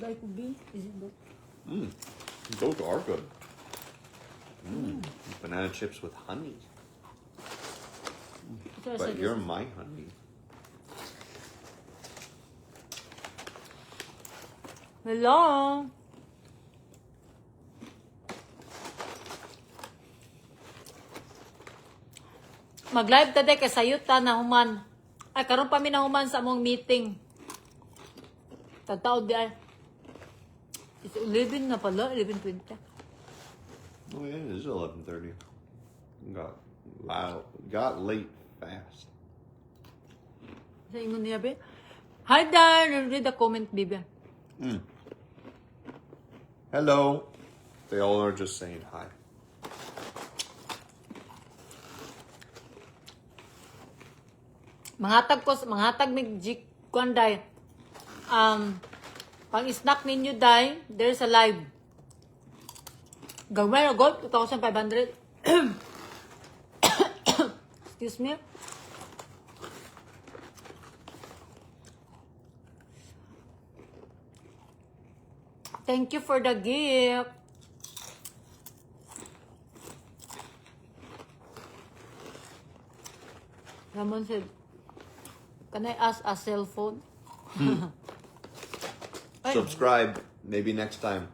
Like be? Is it good? Those are good. Banana chips with honey. So I But said you're my honey. hello. Mag-live today kay sayot ta na human. Ay karon pa mi na human sa among meeting. Tataw di ay. It's 11 na pala, 11:20. Oh yeah, it is 11:30. Got loud. Got late fast. Sa ingon niya be. Hi there, read the comment bibi. Hello. They all are just saying hi. Manghatag mig jikwan day. Pang snack ninyo day, there's a live. Gawin na gold, 2,500. Excuse me. Thank you for the gift. Ramon said, can I ask a cell phone? Ay, Subscribe. Maybe next time.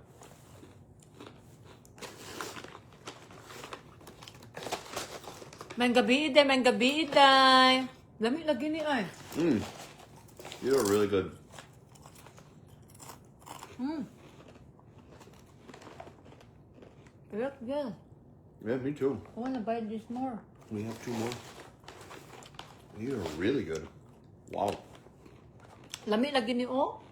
may gabi day. Lami lagi ni ay. You are really good. Yeah. Yeah, me too. I wanna buy this more. We have 2 more. You are really good. Wow. Lami lagi ni oh.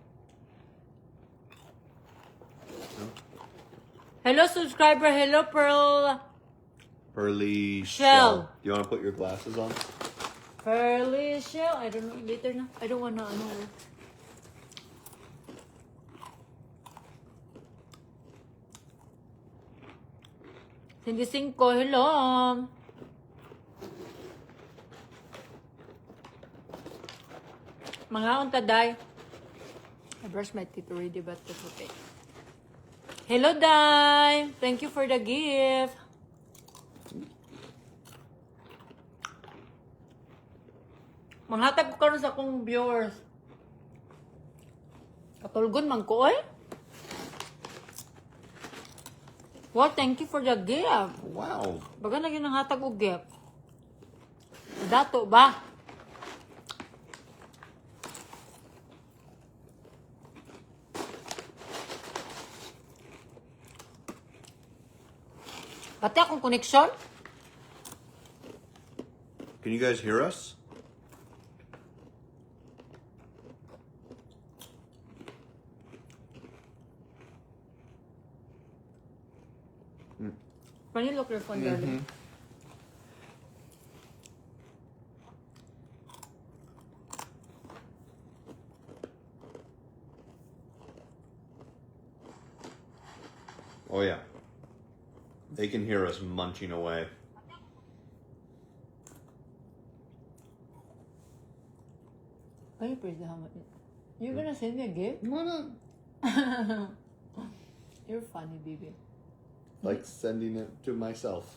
Hello subscriber, hello Pearl. Pearly Shell. You want to put your glasses on? Pearly Shell. I don't know, later na. I don't wanna ano. Hindi 5, hello. Mga unta day. I brush my teeth already but that's okay. Hello Day. Thank you for the gift. Manghatag ko karon sa akong viewers. Katulgon man ko oy. Well, thank you for the gift. Wow. Baga na ginanghatag og gift. Dato ba? Pati akong connection? Can you guys hear us? Can you look your phone, darling? Oh yeah. They can hear us munching away. Can you please how much? You're gonna send me a gift? No. You're funny, baby. Like sending it to myself.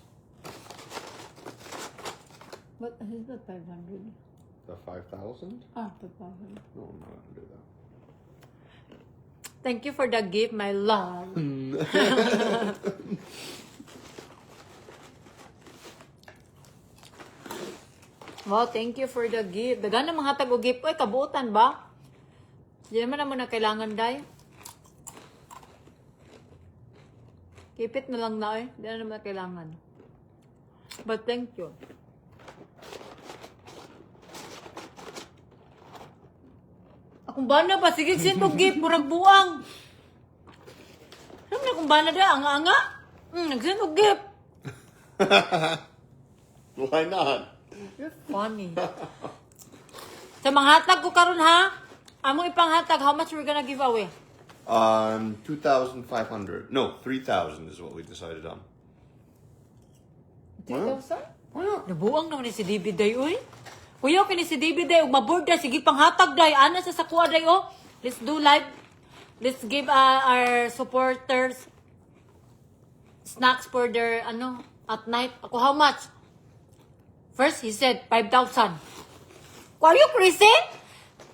But is that 500? The 5,000? Ah, 5,000. No, I'm not gonna do that. Thank you for the gift, my love. Wow, thank you for the gift. Dagan na mga tag og gift. Oy, kabuotan ba? Di naman na kailangan, day. Keep it na lang na, eh. Di na naman na kailangan. But thank you. Akong bana ba? Sige, sino gift? Murag buang. Alam na akong bana da? Anga-anga? Nagsino gift. Why not? You're funny. Sa mga hatag ko karon ha? Among ipanghatag, how much we're gonna give away? 2,500. No, 3,000 is what we decided on. 3,000? Why not? Nabuang naman ni si David day, uy. Kuya, kini si David day, ug maboard day, sige panghatag day, ana sa sakwa day, oh. Let's do live. Let's give our supporters snacks for their, at night. Ako, how much? First, he said, 5,000. Are you crazy?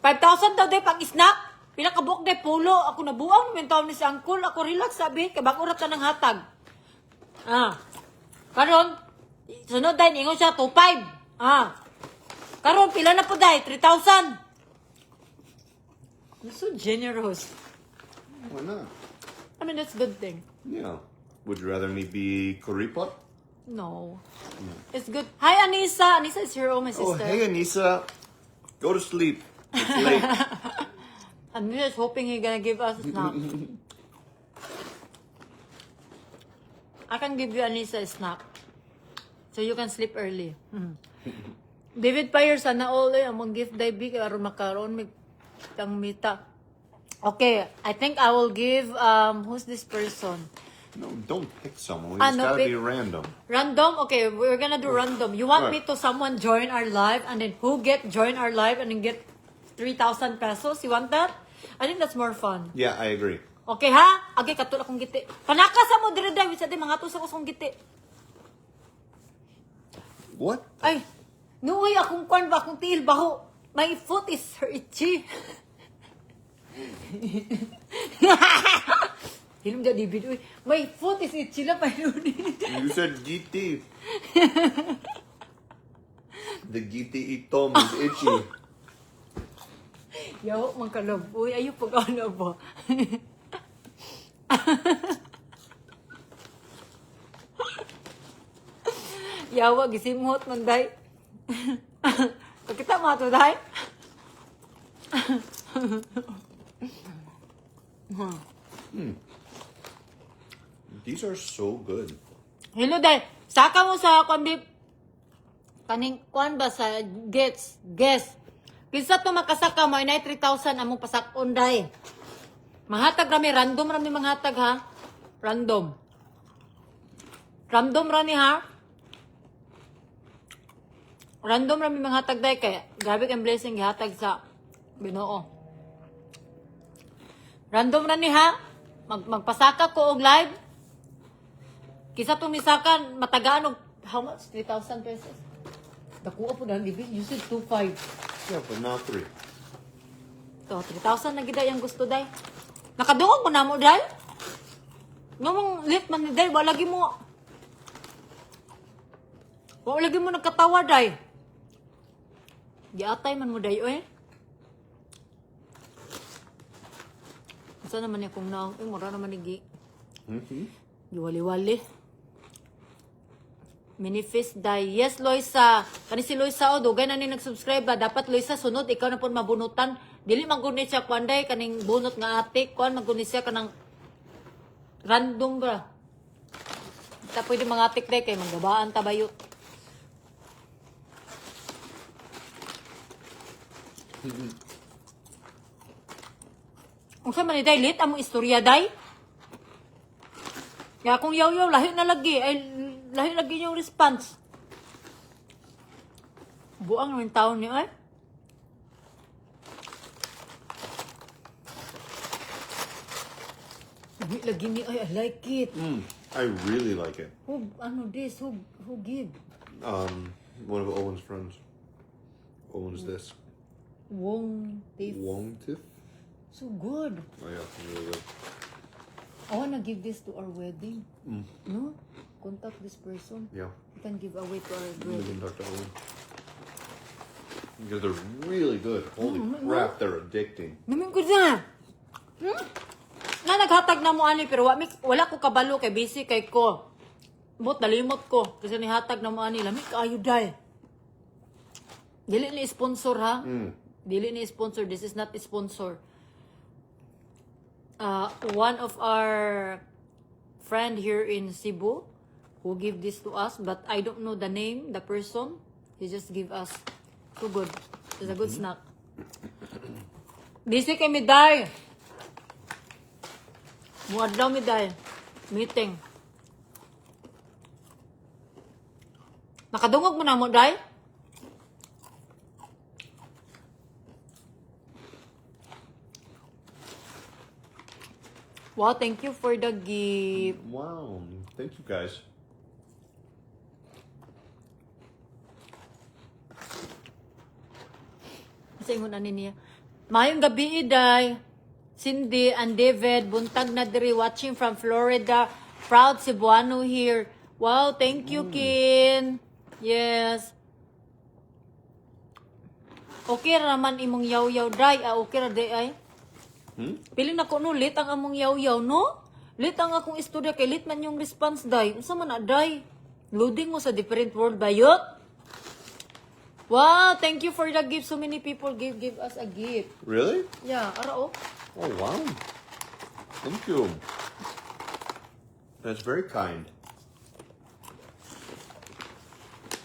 5,000 daw day pang snack. Pinakabuk day pulo. Ako nabuang. Mintaw ni si Uncle. Ako relax sabi. Kaya bako rat ng hatag. Karon, sunod day, ingon siya, 2,500. Karon, pila na po day? 3,000. You're so generous. Why not? I mean, that's a good thing. Yeah. Would you rather me be Kuripot? No. It's good. Hi, Anissa. Anissa is here, my Oh, sister. hey, Anissa. Go to sleep. It's late. I'm just hoping he's gonna give us a snack. I can give you Anissa a snack. So you can sleep early. David Pyre, sana all among gift day big aron makaroon may tang mita. Okay, I think I will give who's this person? No, don't pick someone. Ah, It's no, gotta pick- be random. Random? Okay, we're gonna do random. You want me Right. to someone join our live and then who join our live and then get 3,000 pesos? You want that? I think that's more fun. Yeah, I agree. Okay ha? Agi katulak kong giti. Panaka sa mo dire dai sa di mga tusa ko song giti. What? Ay, nuoy akong kwan ba akong tiil baho. My foot is itchy. Hilom da David, uy. My foot is itchy na pa yun. You said GT. The GT itom is itchy. Yaw, mang kalab. Uy, ayaw pag-ano ba? Yawa, gisimhot man, day. Kita mo ito, day? These are so good. Hello, day. Saka mo sa kambi. Kaning kwan ba sa gets. Kinsa to makasaka mo, inay 3,000 among pasakon, day. Manghatag rami, random rami manghatag, ha? Random rami, ha? Random rami manghatag, day. Kaya, grabe kang blessing, gihatag sa Ginoo. Random rami, ha? Magpasaka ko og live. Kisa itong nisakan, matagaan og, how much? 3,000 pesos? Dakuha po na, Libby. You said 2,500. Yeah, but now 3. So, 3,000 na gida yung gusto, day. Nakadungog mo na mo, day? Ngomong lit man ni day, wala lagi mo. Wala lagi mo nagkatawa, day. Giatay man mo, day, oy. Saan naman niya kung na, mura naman ni Giwali-wali. Minifist day. Yes, Loisa. Kani si Loisa o, dugay na ni nag-subscribe ba? Dapat, Loisa, sunod, ikaw na po mabunutan. Dili magunit siya, kwanday, kaning bunot nga ate. Kwan, magunit siya kanang random ba? Kita pwede mga atik day, kay maggabaan tabayot. Kung sa man day, lit, among istorya day. Kaya kung yaw-yaw, lahi na lagi. Ay, lahi lagi yung response. Buang naman taon niyo, ay. Lagi ni, ay, I like it. I really like it. Who, ano this? Who give? One of Owen's friends owns this. Wong Tiff. Wong Tiff? So good. Oh yeah, really good. I wanna give this to our wedding. No? Contact this person. Yeah. We can give away to our We wedding. can talk to Owen. Because they're really good. Holy crap, they're addicting. Namin ko na. Na naghatag na mo ani pero wala ko kabalo kay busy kay ko. But nalimot ko kasi nihatag na mo ani lamig kaayo day. Dili ni sponsor ha. Dili ni sponsor. This is not a sponsor. One of our friend here in Cebu who give this to us, but I don't know the name, the person. He just give us. So good. It's a good snack. Busy kay Miday. Muad daw Miday. Meeting. Nakadungog mo na mo, Day? Wow, thank you for the gift. Wow. Thank you, guys. Sa ingon ani niya. Mayong gabi, Iday. Cindy and David, buntag na diri watching from Florida. Proud Cebuano here. Wow, thank you, Kin. Yes. Okay ra naman imong yaw-yaw, Day. Okay ra, Day, ay. Piling na ko no, lit ang among yaw-yaw, no? Lit ang akong istorya, kay lit man yung response, Day. Unsa man na, Day? Loading mo sa different world, bayot? Wow, thank you for the gift. So many people give us a gift. Really? Yeah, ara oh. Oh, wow. Thank you. That's very kind.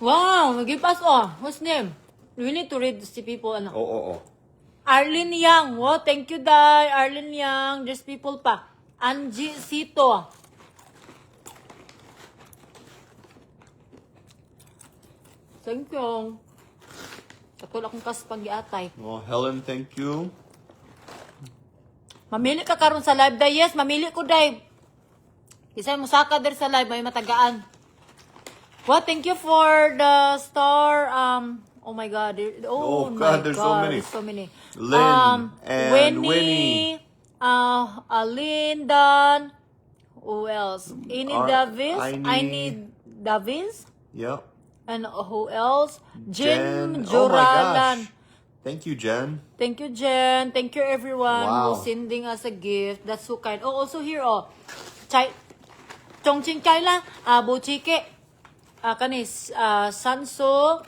Wow, give us oh. What's name? We need to read si people ano. Oh. Arlene Yang. Wow, thank you, Day. Arlene Yang. There's people pa. Angie Sito. Thank you. Takol akong kaspang giatay. Well, Helen, thank you. Mamili ka karon sa live, Day. Yes, mamili ko, Day. Isa mo saka der sa live, may matagaan. Wow, thank you for the star. Oh my God. Oh, my God, there's so many. So many. Lynn and Winnie. Aline, Don. Who else? Ini Davis. I need Davis. Yep. And who else? Jim Oh my Joradan. gosh. Thank you, Jen. Thank you, Jen. Thank you, everyone Wow. who's sending us a gift. That's so kind. Oh, also here, oh. Chai. Chongqing Kaila. Bochike. Kanis. Sanso.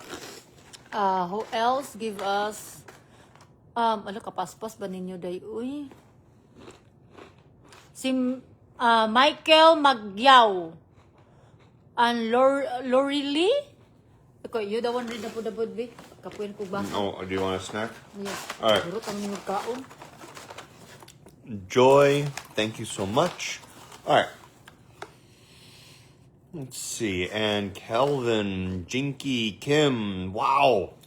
Who else give us? Ano, kapaspas ba ninyo, Day? Uy. Si Michael Magyaw. And Lori Lee? Okay, you the one read the pud be? Kapuin ko ba? Oh, do you want a snack? Yes. All right. Durot ang inyong kaon. Joy, thank you so much. All right. Let's see. And Kelvin, Jinky, Kim. Wow.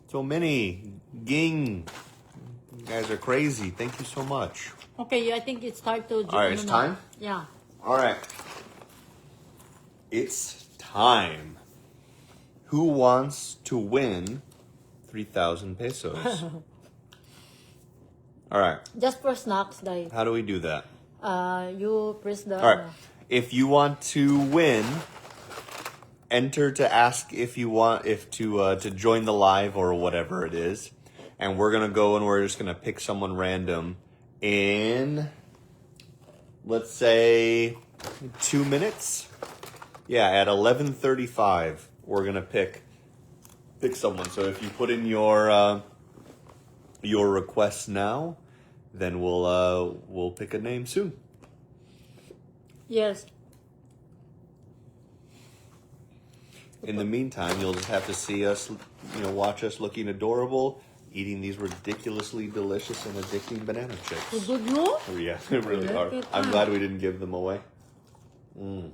So many. Ging. You guys are crazy. Thank you so much. Okay, I think it's time to... All right, it's time? Yeah. All right. It's time. Who wants to win 3,000 pesos? All right. Just for snacks, Day. How do we do that? You press the... All right. If you want to win, enter to ask if you want to join the live or whatever it is, and we're gonna go and we're just gonna pick someone random in, let's say, 2 minutes. Yeah, at 11:35, we're gonna pick someone. So if you put in your requests now, then we'll pick a name soon. Yes. In the meantime, you'll just have to see us, watch us looking adorable, eating these ridiculously delicious and addicting banana chips. Good, no? Oh, yeah, they really Look are. at I'm that. glad we didn't give them away. Well,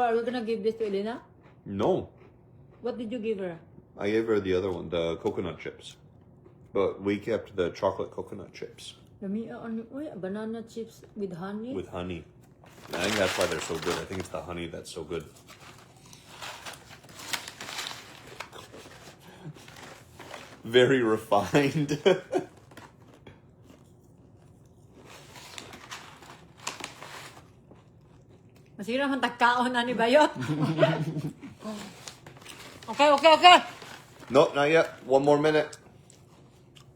are we gonna give this to Elena? No, What did you give her? I gave her the other one, the coconut chips. But we kept the chocolate coconut chips Banana chips with honey? with honey. I think that's why they're so good. I think it's the honey that's so good. Very refined. Masira man tagkaon na ni Bayot. Okay. Nope, not yet. 1 more minute.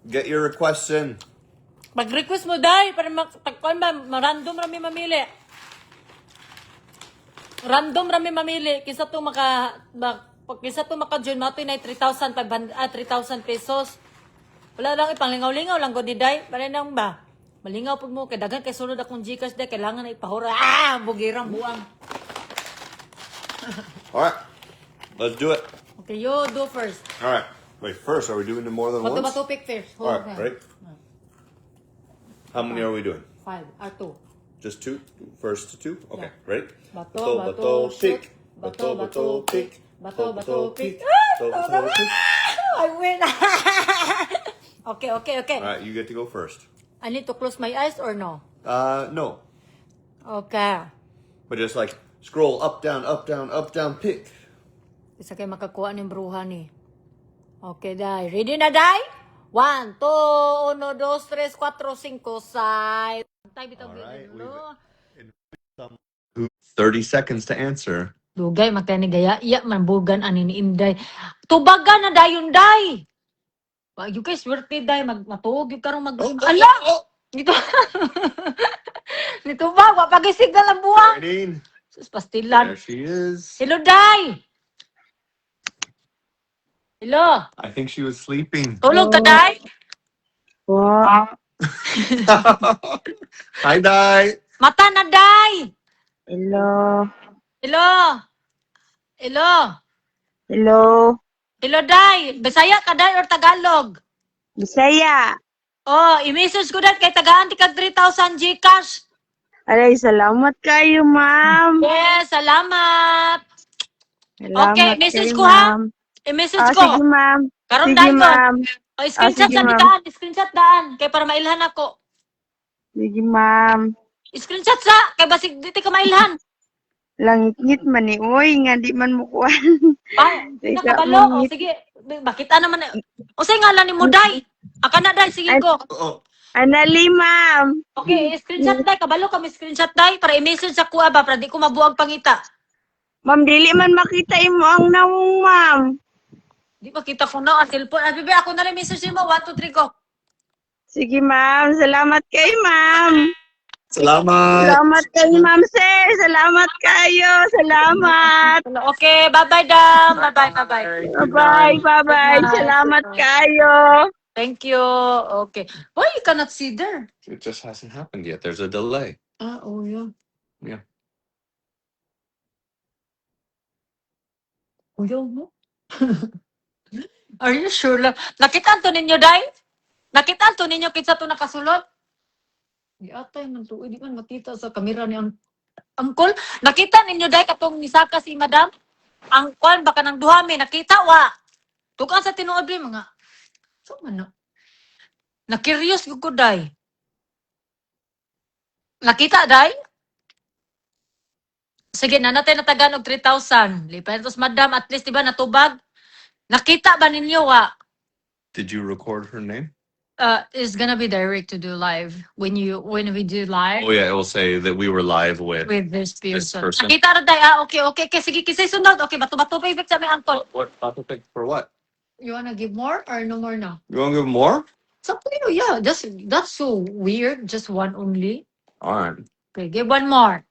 Get your requests in. Mag-request mo, Day, para tagkuan ba, random rami mamili. Random rami mamili. Kisa to maka-join, mato na 3,000 pesos. Wala lang, ipanglingaw-lingaw lang ko ni Day. Para nang ba? Malingaw po mo, kay dagan kay sunod akong Gcash, Day, kailangan na ipahura. Bugirang buang. Alright, let's do it. Okay, you do first. Alright, wait, first, are we doing it more than once? Bato pick first. Hold Alright, on. ready? How many are we doing? 5 or 2. Just 2? First 2? Okay, Yeah. ready? Bato, pick. shoot. Bato, pick. Bato, pick. Bato, pick. I win. Okay. Alright, you get to go first. I need to close my eyes or no? No. Okay. But just like scroll up, down, pick. Isa kayo makakuha ng bruha ni. Okay, Day. Ready na, Day? 1, 2, 1, 2, 3, 4, 5, 6. Tay, bitaw, Alright, no? 30 seconds to answer. Dugay, magtani gaya. Iya, manbugan ani ni Inday. Tubagan na dayon, Day! Wag you guys, swerte, Day. Matuog yung karong mag... Ala! Dito. Dito ba? Wapagisig na lang buwang. Waiting. Sus, pastilan. There she is. Hello, Day! Hello! I think she was sleeping. Tulog ka, Day? Hi, Dai. Mata na, Day! Hello. Hello! Hello! Hello. Hello, Day! Bisaya ka, Day, or Tagalog? Bisaya. Oh, i-message ko dahil kay tagaan ti kag 3,000 Gcash. Aray, salamat kayo, ma'am. Yes, salamat. Salamat Okay, message kayo, ko, ha? ma'am. I-message Sige, ko. ma'am. Karon Sige, dahil ko. ma'am. O, screenshot sige, sa ma'am. daan. Screenshot daan. Kay para mailhan ako. Sige, ma'am. Screenshot sa. Kay basig dito ka mailhan. Langit man ni Uy, nga di man mo kuha. Ay, Isa nakabalo. O, mong sige. Bakit naman? O, say ngalan ni mo, Day. Aka na, Day. Sige Ay. ko. Oh, Anali, ma'am. Okay, screenshot, Day. Kabalo kami screenshot, Day. Para i-message sa kuha ba. Para di ko mabuang pangita. Ma'am, dili man makita imo ang nawong, ma'am. Di makita ko na ang cellphone. Ay, bebe, ako na lang message mo. 1, 2, 3, go. Sige, ma'am. Salamat kayo, ma'am. salamat. Salamat kayo, ma'am, sir. Salamat kayo. Salamat. Okay, bye-bye, Dam. Bye-bye, bye-bye. Bye-bye, bye-bye. Salamat kayo. Thank you. Okay. Why you cannot see there? It just hasn't happened yet. There's a delay. Oh, yeah. Yeah. Oh, yeah, no? Are you sure lang? Nakita to ninyo, Day? Nakita to ninyo kitsa to nakasulot? Di atay man to. Di man makita sa kamera ni Uncle. Nakita ninyo, Day, katong nisaka si Madam? Ang kwan, baka nang duhami. Nakita, wa. Tukan sa tinuod, Day, mga. So, ano? Na-curious ko, Day. Nakita, Day? Sige, nanatay na tagan og 3,000. Lipan tos Madam, at least, di ba, natubag? Nakita ba ninyo, wa? Did you record her name? It's gonna be direct to do live when we do live Oh yeah, it will say that we were live with. with this person. person. Nakita ra day. Okay, okay. Okay, sige, kisay sunod. Okay, bato-bato pa ibig sa may uncle. What topic for what? You wanna give more or no more now? You want to give more? It's up to you, yeah. That's so weird. Just one only. All right. Okay, give one more.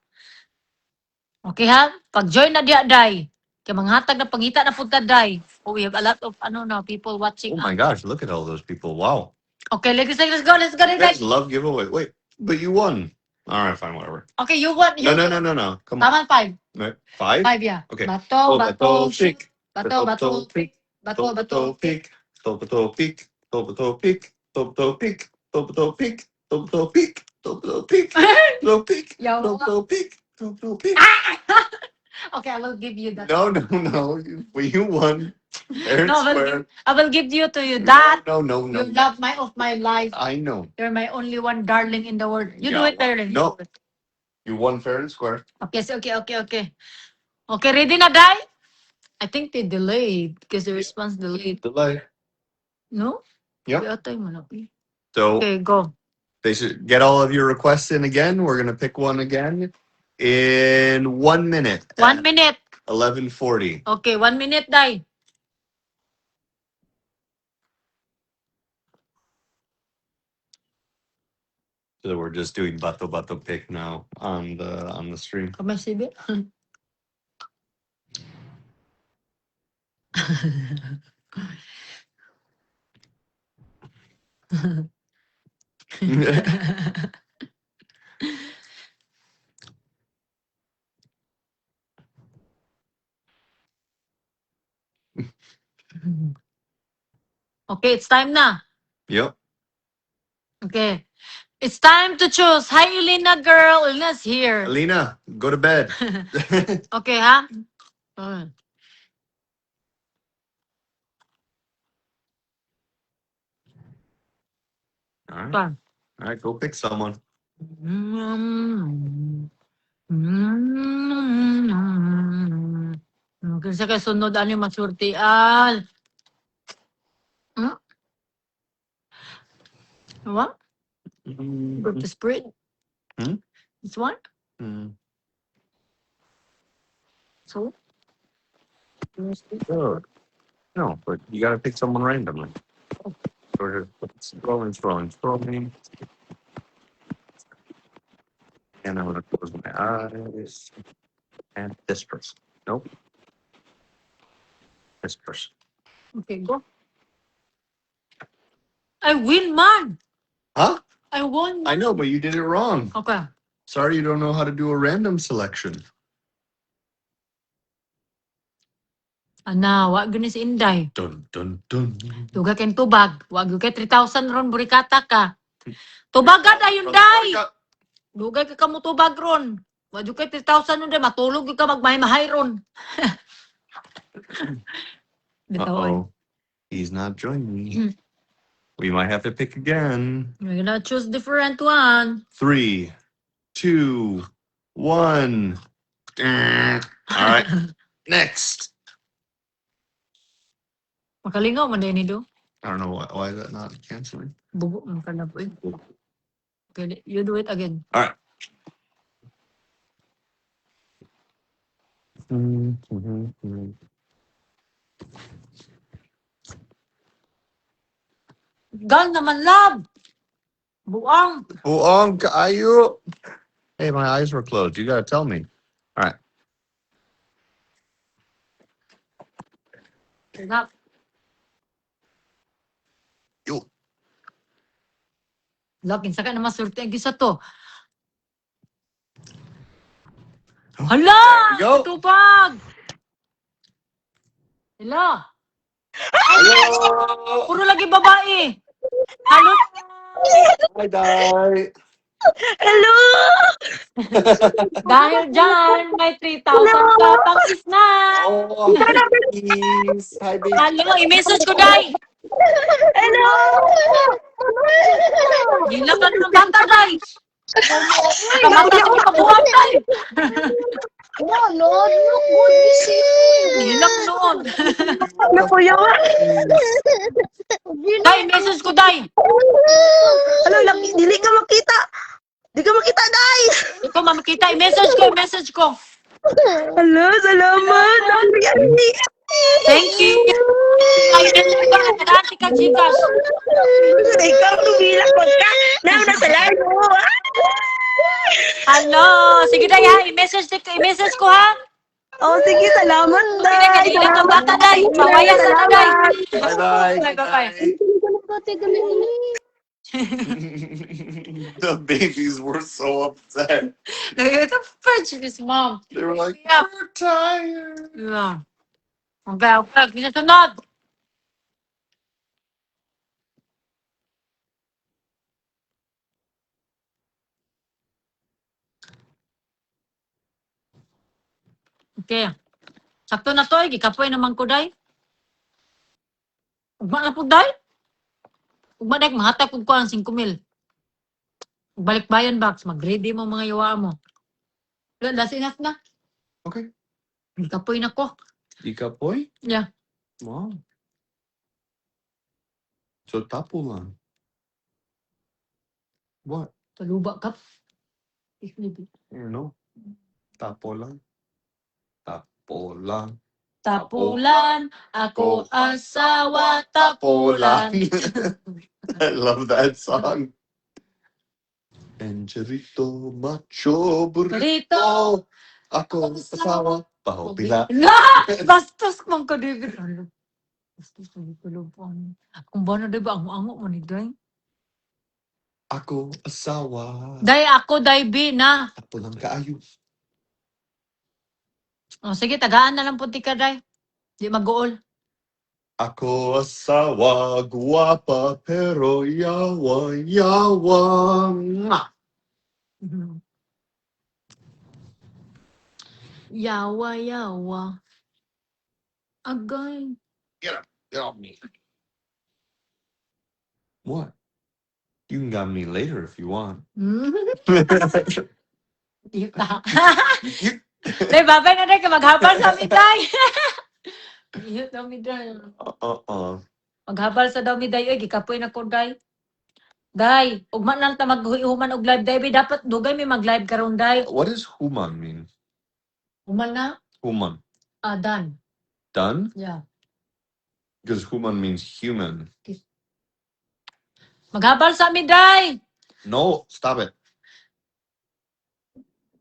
Okay ha? Pag-join na diya, day. Kaya manghatag na pangita na punta, day. Oh, we have a lot of, people watching. Oh my gosh, look at all those people. Wow. Okay, let's go, You day. guys love giveaway. Wait, but you won. All right, fine, whatever. Okay, you want, No. Come on. Taman 5. Right, 5? 5, yeah. Okay. Bato, bato, pick. bato, bato, pick. bato, bato, pick. Bato, pick. Bato, pick. Bato, pick. Bato, pick. Bato, pick. Bato, pick. Bato, pick. Yo. Bato, pick. Bato, pick. Okay, I will give you that. No. Well, you won. Fair and No, square. I will give you to you that. No. You love my life. I know. You're my only one darling in the world. You do Yeah, it, darling. no. You won fair and square. Okay, so okay. Okay, ready na, Day? I think they delayed because the response delayed. Delay. No? Yep. Yata yung malaki. So Okay, go. they should get all of your requests in again. We're gonna pick one again in 1 minute. 1 minute. 11:40. Okay, 1 minute, Day. So we're just doing bato pick now on the stream. Kamay sibi. Okay, it's time na. Yep. Okay. It's time to choose. Hi, Elena girl. Elena's here. Alina, go to bed. Okay, ha? Mm. All right. Fine. All right, go pick someone. Kasi kay sunod ani masurtian. Hmm? What? Birth to spread? Hmm? This one? Hmm. So? Sure. No, but you gotta pick someone randomly. Or scrolling. And I'm gonna close my eyes. And this person. Nope. This person. Okay, go. I win, man! Huh? I won, I man. know, but you did it wrong. Okay. Sorry you don't know how to do a random selection. Ana, wag gani si Inday. Dun dun dun. Duga kay tubag. Wag gyud kay 3,000 ron burikata ka. Tubagan ayon day. Dugay ka kamo tubag ron. Wag gyud kay 3,000 ron day matulog gyud ka magmahay-mahay ron. Bitaw. Uh-oh. He's not joining me. We might have to pick again. We're gonna choose different one. 3, 2, 1. All right. Next. Makalingaw man din ni do. I don't know why is that not canceling. Bugo man kana po. Okay, you do it again. All right. Gal naman lab. Buang. Buong kaayo. Hey, my eyes were closed. You gotta tell me. All right. Enough. Yo. Lakin sa ka na masulti ang gisa to. Hala! There we go. Tupag! Hello? Hello. Puro lagi babae. Halo? Hi, Di. Hello! Dahil dyan, may 3,000 ka pang snack. Oh, please. Hi, baby. Halo, i-message ko, Day. Hello! Gilang ka ng bata, Day. Kamata ko kabuhan, Day. No, good busy. Gilang noon. Ano po yun? Day, message ko, Day. Ano, dili ka makita. Di ka makita, Day. Ikaw, makita. I-message ko. Hello, salamat. Thank you. Ay, message ko. Nadarati ka, Gcash. Ikaw, lumilang ka. Nang nasa layo. Hello. Sige, Day, ha. I-message ko, ha. Oh, sige, salamat, Day. Sige, kanina ka bata, Day. Mawaya sa na, Day. Bye-bye. Bye-bye. The babies were so upset. Ito, prejudice, mom. They were like, Yeah. we're tired. Yeah. Okay. Ginasunod. Okay. Sakto na to, gikapoy naman ko, Day. Ugma na po, Day. Ugma, Day, mahatag ko ang 5,000. Balik bayan box, mag-ready mo mga yawa mo. That's enough na. Okay. Gikapoy na ko. Ikapoy? Yeah. Wow. So tapo lang. What? Taluba ka. I don't know. Tapo lang. Tapo lang. Tapulan, ako asawa, tapulan. I love that song. Encherito, macho, burrito. Rito. Ako asawa, pahopila. Na! Bastos mong kadibir. Bastos mong kalupang. Kung ba na diba, ang mo ni Day? Ako asawa. Day, ako, Day, B, na. Tapo lang kaayo. O, sige, tagaan na lang punti ka, Day. Di mag-uol. Ako asawa, guwapa, pero yawa, yawa. Mwah! Yawa. Agay. Get off me. What? You can got me later if you want. Dita. Day, babay na day, ka maghabal sa amin, day. Iyot daw mi, day. Maghabal sa daw mi, day. Oy, gikapoy na ko, day. Day, ugma lang ta maghuman og live, day. Dapat dugay mi mag-live karon, day. What does human mean? Human na? Human. Done. Done? Yeah. Because human means human. Maghabal sa amin, day. No, stop it.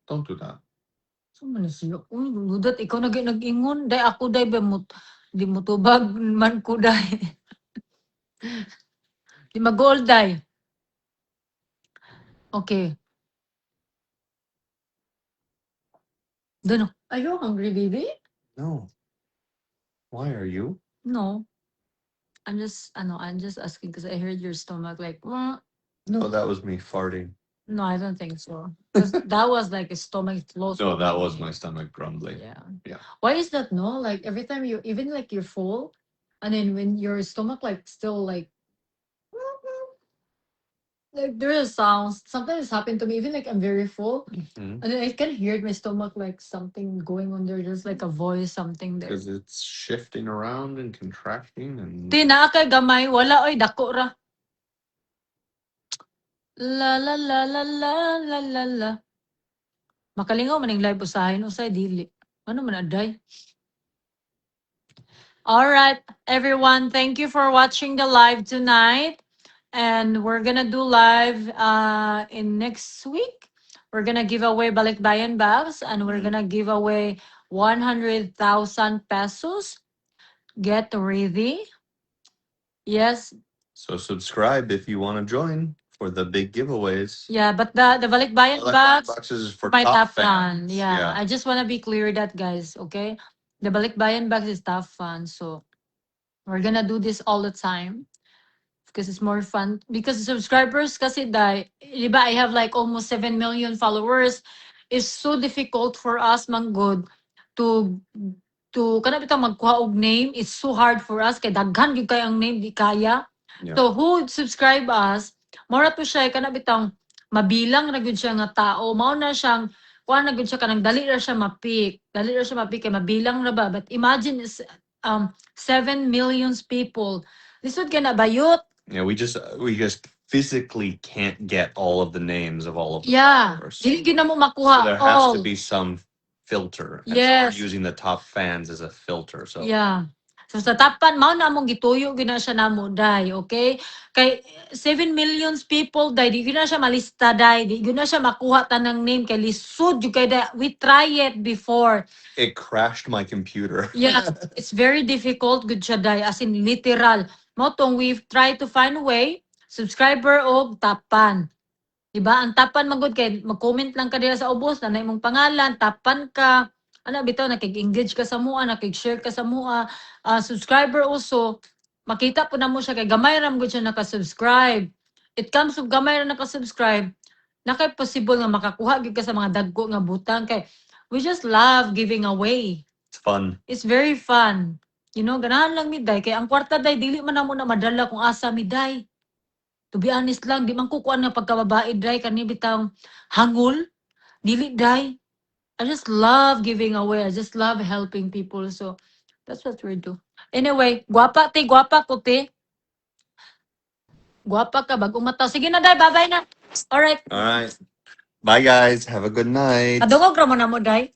Don't do that. So man sila. Uy, dudat ikaw nag-ingon, day ako day ba mo di mo tubag man ko day. Di mag-goal day. Okay. Then, are you hungry, baby? No. Why are you? No. I'm just asking because I heard your stomach like, No, that was me farting. no, I don't think so. 'Cause that was like a stomach close. No, that was my stomach grumbling. Yeah. Yeah. Why is that? No, like every time you, even like you're full, and then when your stomach like still like there is sounds. Sometimes it's happened to me. Even like I'm very full, Mhm. and then I can hear my stomach like something going on there. There's like a voice, something there. Because it's shifting around and contracting and Ti naa kay gamay, wala oy dako ra. La la la la la la la la. Makalingaw man live usahay no say dili. Ano man aday? All right, everyone, thank you for watching the live tonight. And we're gonna do live in next week. We're gonna give away Balikbayan bags and we're gonna give away 100,000 pesos. Get ready. Yes. so subscribe if you want to join for the big giveaways. Yeah, but the Balikbayan bags Boxes is for my top top fun. fans. Yeah, I just want to be clear that, guys, okay? The Balikbayan bags is top fun. So we're gonna do this all the time because it's more fun. Because subscribers, kasi di ba, I have like almost 7 million followers. It's so difficult for us, manggod, to kana bitaw magkuha og name. It's so hard for us kay daghan gyud kay ang name di kaya. Yeah. So who subscribe us, mora to siya kana bitaw mabilang na gyud siya nga tao. Mao na siyang kuha na gyud siya kanang dali ra siya mapik. Dali ra siya mapik kay mabilang ra ba. But imagine is 7 million people. Lisod ka na bayot. Yeah, we just physically can't get all of the names of all of the Yeah. followers. Dili gyud na mo So makuha there has all. to be some filter. And so Yes. we're using the top fans as a filter. So Yeah. So sa tapan, mao na among gituyo gina siya namo day, okay? Kay 7 millions people day, di gyud na siya malista day, di gyud na siya makuha tanang name kay lisod jud kay day. We try it before. it crashed my computer. Yeah, it's very difficult gud siya day, as in literal. Mo tong we've tried to find a way, subscriber og tapan. Diba? Ang tapan magud kay mag-comment lang ka diha sa ubos na imong pangalan, tapan ka. Ano bitaw nakig-engage ka sa mua, nakig-share ka sa mua, subscriber also. Makita po na mo siya kay gamay ram gud siya naka-subscribe. It comes of gamay ra naka-subscribe. Nakay possible nga makakuha gyud ka sa mga dagko nga butang kay we just love giving away. It's fun. It's very fun. You know, ganahan lang mi day kay ang kwarta day dili man namo na madala kung asa mi day. To be honest lang, di man kukuan nga pagkababae, day, kani bitang hangul, dili, day. I just love giving away. I just love helping people. So, that's what we do. Anyway, guwapa, te, guwapa ko, te. Guwapa ka, bagong mata. Sige na, day, bye-bye na. Alright. All right. Bye, guys. Have a good night. Kadungog ra mo na mo, day.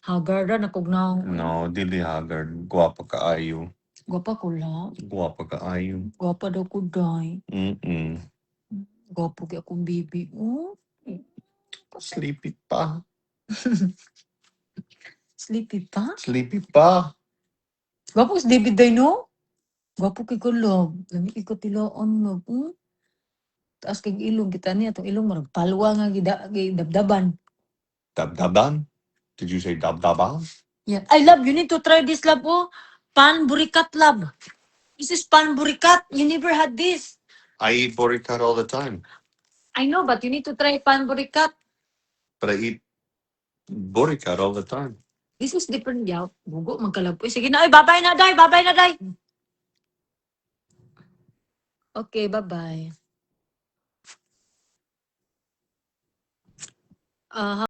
Hagar na, nakugnaw. No, dili haggard. Guwapa ka ayo. Guwapa ko lang. Guwapa ka ayo. Guwapa daw ko, day. Mm-mm. Guwapo kaya akong baby. Oh. Sleepy pa. Sleepy pa? Sleepy pa. Gwapo si David day, no? Gwapo kay ko love. Lami kay ko tilaan love. Taas kay ilong kita niya. Itong ilong marag palwa nga gidabdaban. Dabdaban? Did you say dabdaban? Yeah. I love, you need to try this love, oh. Pan burikat love. This is pan burikat. You never had this. I eat boricat all the time. I know, but you need to try pan burikat. But I eat boricat all the time. This is different, yaw. Bugo, magkalab. Sige na, ay, bye-bye na, day. Bye-bye na, day. Okay, bye-bye. Aha.